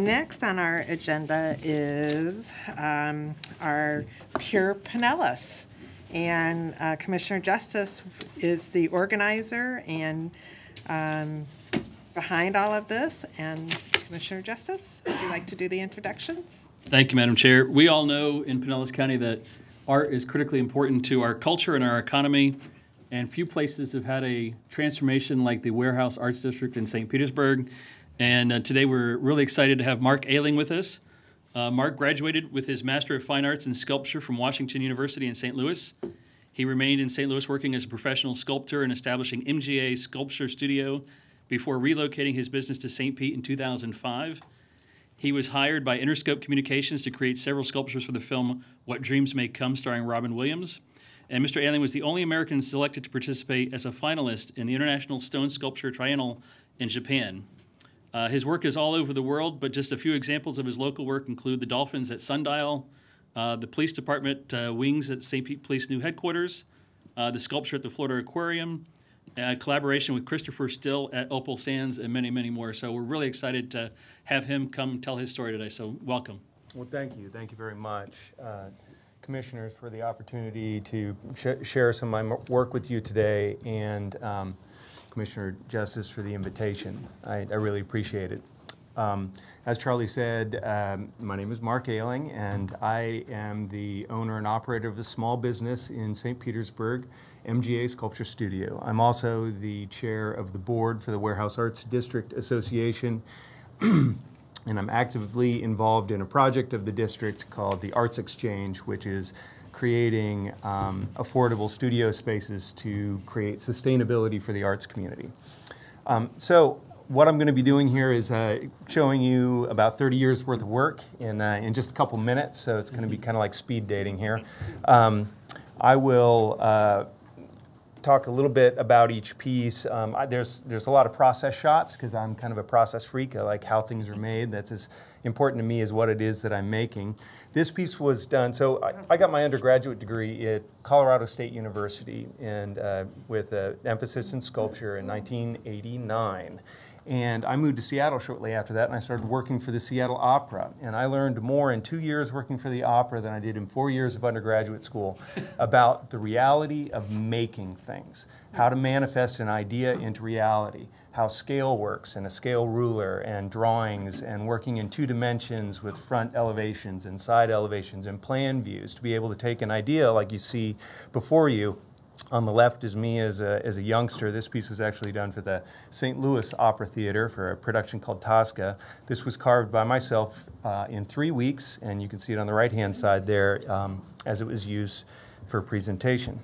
Next on our agenda is our Pure Pinellas. And Commissioner Justice is the organizer and behind all of this. And Commissioner Justice, would you like to do the introductions? Thank you, Madam Chair. We all know in Pinellas County that art is critically important to our culture and our economy, and few places have had a transformation like the Warehouse Arts District in St. Petersburg. And today we're really excited to have Mark Aeling with us. Mark graduated with his Master of Fine Arts in Sculpture from Washington University in St. Louis. He remained in St. Louis working as a professional sculptor and establishing MGA Sculpture Studio before relocating his business to St. Pete in 2005. He was hired by Interscope Communications to create several sculptures for the film What Dreams May Come, starring Robin Williams. And Mr. Aeling was the only American selected to participate as a finalist in the International Stone Sculpture Triennial in Japan. His work is all over the world, but just a few examples of his local work include the dolphins at Sundial, the police department wings at St. Pete Police New Headquarters, the sculpture at the Florida Aquarium, collaboration with Christopher Still at Opal Sands, and many, many more. So we're really excited to have him come tell his story today. So welcome. Well, thank you. Thank you very much, Commissioners, for the opportunity to share some of my work with you today, and Commissioner Justice for the invitation. I really appreciate it. As Charlie said, my name is Mark Aeling, and I am the owner and operator of a small business in St. Petersburg, MGA Sculpture Studio. I'm also the chair of the board for the Warehouse Arts District Association, and I'm actively involved in a project of the district called the Arts Exchange, which is creating affordable studio spaces to create sustainability for the arts community. So what I'm going to be doing here is showing you about 30 years worth of work in just a couple minutes, so it's going to be kind of like speed dating here. I will talk a little bit about each piece. There's a lot of process shots because I'm kind of a process freak. I like how things are made. That's as important to me as what it is that I'm making. This piece was done, so I got my undergraduate degree at Colorado State University and with an emphasis in sculpture in 1989. And I moved to Seattle shortly after that, and I started working for the Seattle Opera. And I learned more in 2 years working for the opera than I did in 4 years of undergraduate school about the reality of making things, how to manifest an idea into reality, how scale works and a scale ruler and drawings and working in 2 dimensions with front elevations and side elevations and plan views to be able to take an idea like you see before you. On the left is me as a youngster. This piece was actually done for the St. Louis Opera Theater for a production called Tosca. This was carved by myself in 3 weeks, and you can see it on the right-hand side there as it was used for presentation.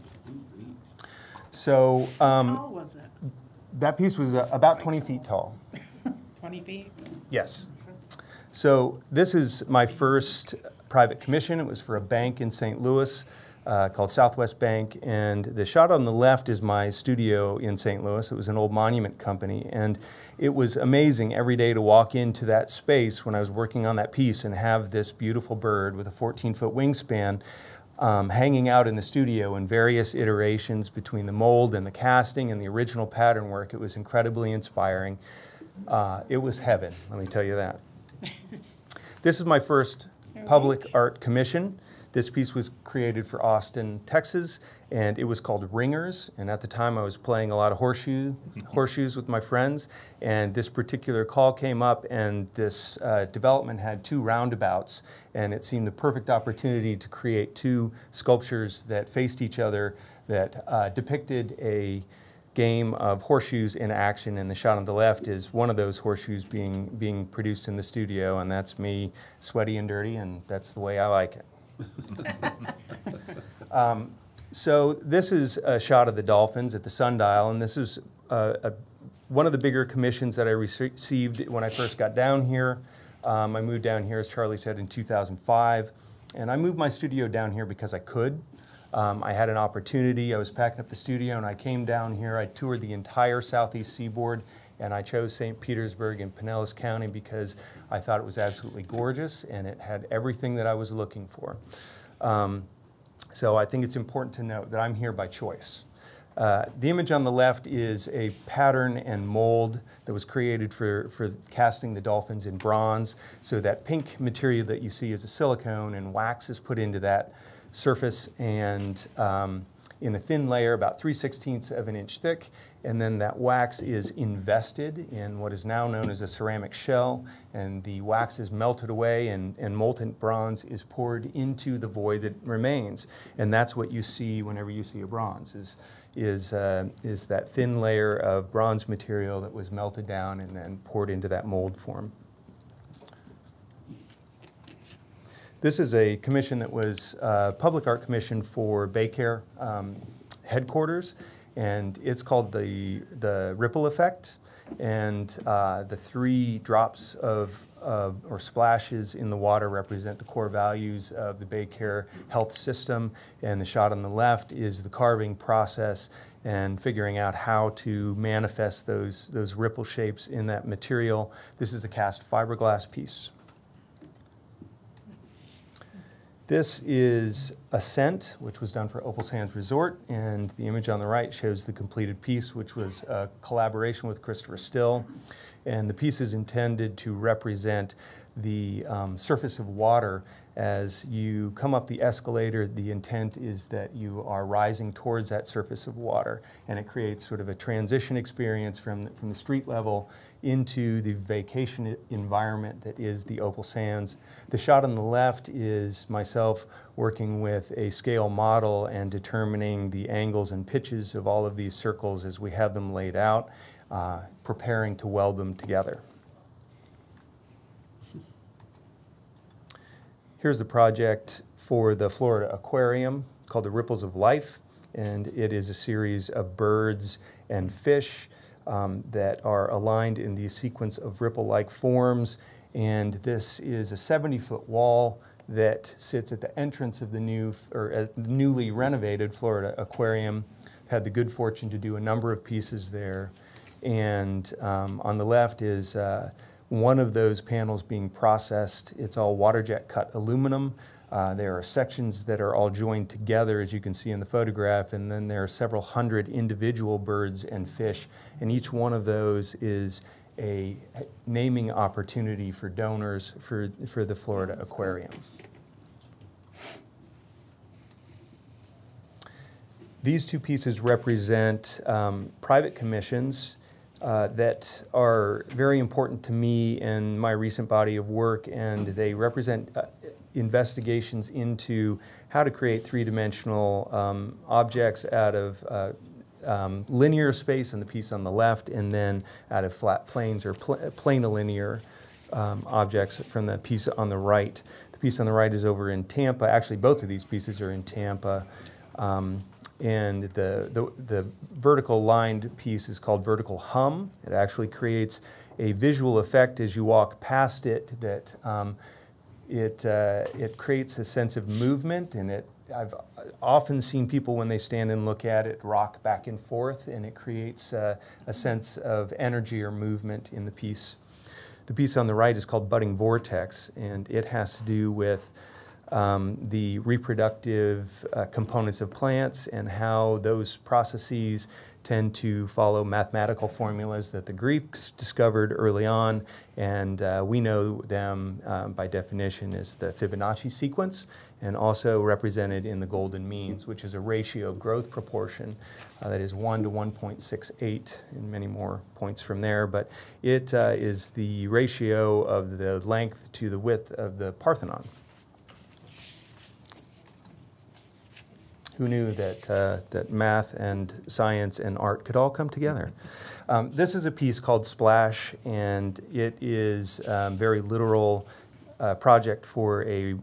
So How tall was it? that piece was about 20 feet tall. 20 feet? Yes. So this is my first private commission. It was for a bank in St. Louis. Called Southwest Bank, and the shot on the left is my studio in St. Louis. It was an old monument company, and it was amazing every day to walk into that space when I was working on that piece and have this beautiful bird with a 14-foot wingspan hanging out in the studio in various iterations between the mold and the casting and the original pattern work. It was incredibly inspiring. It was heaven, let me tell you that. This is my first public art commission. This piece was created for Austin, Texas, and it was called Ringers. And at the time, I was playing a lot of horseshoes with my friends. And this particular call came up, and this development had 2 roundabouts. And it seemed the perfect opportunity to create 2 sculptures that faced each other that depicted a game of horseshoes in action. And the shot on the left is one of those horseshoes being produced in the studio. And that's me, sweaty and dirty, and that's the way I like it. So this is a shot of the dolphins at the Sundial, and this is one of the bigger commissions that I received when I first got down here. I moved down here, as Charlie said, in 2005, and I moved my studio down here because I could. I had an opportunity. I was packing up the studio, and I came down here. I toured the entire southeast seaboard, and I chose St. Petersburg in Pinellas County because I thought it was absolutely gorgeous, and it had everything that I was looking for. So I think it's important to note that I'm here by choice. The image on the left is a pattern and mold that was created for casting the dolphins in bronze. So that pink material that you see is a silicone, and wax is put into that surface, and in a thin layer, about 3/16 of an inch thick, and then that wax is invested in what is now known as a ceramic shell, and the wax is melted away, and molten bronze is poured into the void that remains. And that's what you see whenever you see a bronze, is that thin layer of bronze material that was melted down and then poured into that mold form. This is a commission that was a public art commission for Baycare headquarters, and it's called the Ripple Effect. And the 3 drops of or splashes in the water represent the core values of the Baycare health system. And the shot on the left is the carving process and figuring out how to manifest those ripple shapes in that material. This is a cast fiberglass piece. This is Ascent, which was done for Opal Sands Resort, and the image on the right shows the completed piece, which was a collaboration with Christopher Still. And the piece is intended to represent the surface of water. As you come up the escalator, the intent is that you are rising towards that surface of water, and it creates sort of a transition experience from the street level into the vacation environment that is the Opal Sands. The shot on the left is myself working with a scale model and determining the angles and pitches of all of these circles as we have them laid out, preparing to weld them together. Here's the project for the Florida Aquarium called the Ripples of Life, and it is a series of birds and fish that are aligned in the sequence of ripple-like forms. And this is a 70-foot wall that sits at the entrance of the newly renovated Florida Aquarium. Had the good fortune to do a number of pieces there. And on the left is one of those panels being processed. It's all water jet cut aluminum. There are sections that are all joined together, as you can see in the photograph, and then there are several hundred individual birds and fish, and each one of those is a naming opportunity for donors for the Florida Aquarium. These 2 pieces represent private commissions that are very important to me in my recent body of work, and they represent investigations into how to create 3-dimensional objects out of linear space in the piece on the left, and then out of flat planes or planilinear objects from the piece on the right. The piece on the right is over in Tampa. Actually, both of these pieces are in Tampa. And the vertical lined piece is called Vertical Hum. It actually creates a visual effect as you walk past it that it creates a sense of movement, and I've often seen people when they stand and look at it rock back and forth, and it creates a sense of energy or movement in the piece. The piece on the right is called Budding Vortex, and it has to do with the reproductive components of plants and how those processes tend to follow mathematical formulas that the Greeks discovered early on, and we know them by definition as the Fibonacci sequence, and also represented in the golden means, which is a ratio of growth proportion that is 1 to 1.68, and many more points from there, but it is the ratio of the length to the width of the Parthenon. Who knew that math and science and art could all come together? This is a piece called Splash, and it is a very literal project for a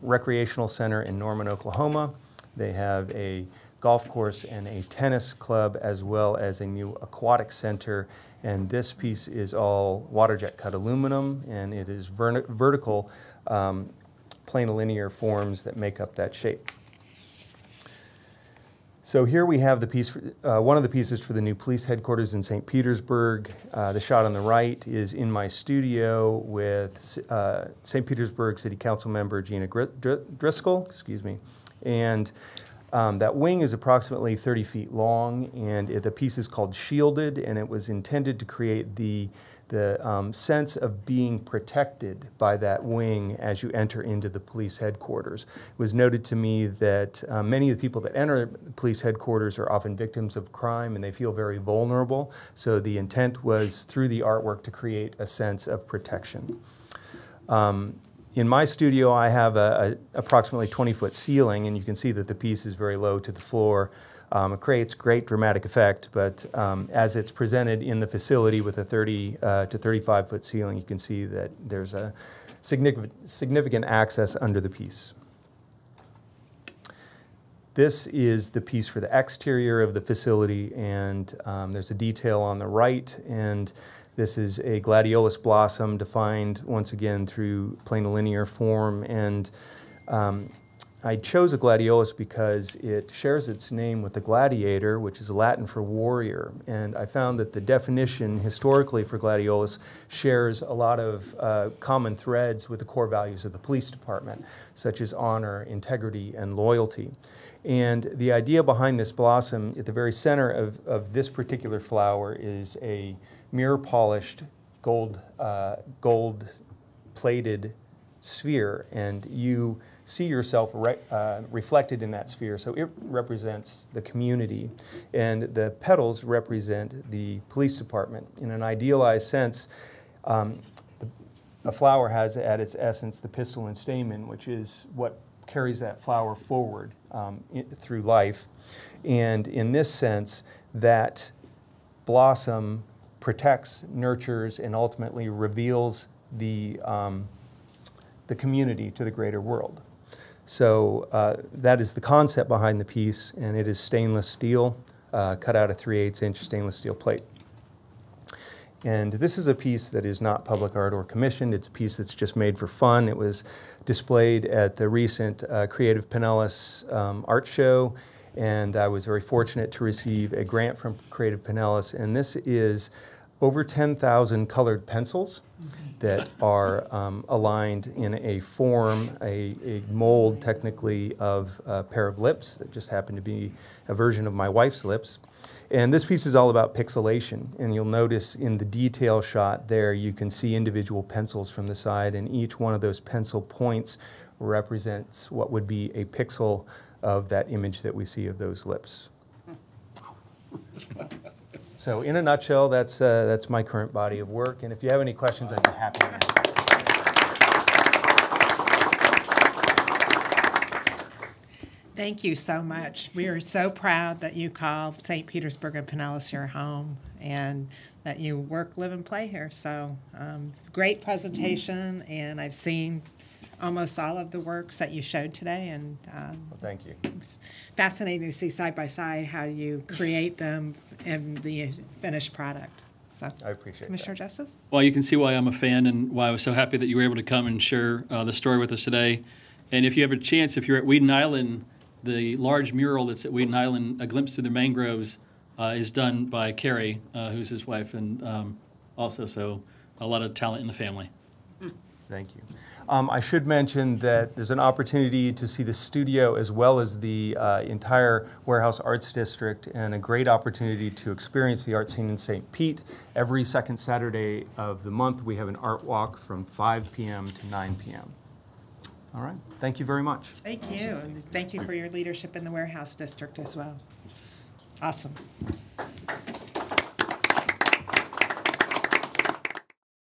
recreational center in Norman, Oklahoma. They have a golf course and a tennis club, as well as a new aquatic center. And this piece is all water jet cut aluminum, and it is vertical planilinear forms that make up that shape. So here we have the piece, one of the pieces for the new police headquarters in St. Petersburg. The shot on the right is in my studio with St. Petersburg City Council member Gina Driscoll, excuse me. And That wing is approximately 30 feet long, and the piece is called Shielded, and it was intended to create the sense of being protected by that wing as you enter into the police headquarters. It was noted to me that many of the people that enter police headquarters are often victims of crime and they feel very vulnerable. So the intent was through the artwork to create a sense of protection. In my studio, I have a approximately 20-foot ceiling, and you can see that the piece is very low to the floor. It creates great dramatic effect, but as it's presented in the facility with a 30 to 35-foot ceiling, you can see that there's a significant access under the piece. This is the piece for the exterior of the facility, and there's a detail on the right, and this is a gladiolus blossom defined once again through planilinear form, and I chose a gladiolus because it shares its name with the gladiator, which is Latin for warrior, and I found that the definition historically for gladiolus shares a lot of common threads with the core values of the police department, such as honor, integrity, and loyalty. And the idea behind this blossom, at the very center of this particular flower, is a mirror-polished gold-plated sphere, and you see yourself reflected in that sphere. So it represents the community, and the petals represent the police department. In an idealized sense, a flower has at its essence the pistil and stamen, which is what carries that flower forward through life. And in this sense, that blossom protects, nurtures, and ultimately reveals the community to the greater world. So that is the concept behind the piece, and it is stainless steel, cut out of 3/8-inch stainless steel plate. And this is a piece that is not public art or commissioned. It's a piece that's just made for fun. It was displayed at the recent Creative Pinellas art show, and I was very fortunate to receive a grant from Creative Pinellas. And this is over 10,000 colored pencils that are aligned in a form, a mold technically of a pair of lips that just happen to be a version of my wife's lips. And this piece is all about pixelation, and you'll notice in the detail shot there you can see individual pencils from the side, and each one of those pencil points represents what would be a pixel of that image that we see of those lips. So in a nutshell, that's my current body of work, and if you have any questions, I'd be happy to answer. Thank you so much. We are so proud that you call St. Petersburg and Pinellas your home, and that you work, live, and play here. So great presentation, and I've seen almost all of the works that you showed today, and Well, thank you. it's fascinating to see side by side how you create them and the finished product. So, I appreciate Commissioner that. Justice? Well, you can see why I'm a fan and why I was so happy that you were able to come and share the story with us today. And if you have a chance, if you're at Weeden Island, the large mural that's at Weeden Island, A Glimpse Through the Mangroves, is done by Carrie, who's his wife, and also so a lot of talent in the family. Thank you. I should mention that there's an opportunity to see the studio as well as the entire Warehouse Arts District, and a great opportunity to experience the art scene in St. Pete. Every second Saturday of the month, we have an art walk from 5 p.m. to 9 p.m. All right. Thank you very much. Thank you. And thank you for your leadership in the Warehouse District as well. Awesome.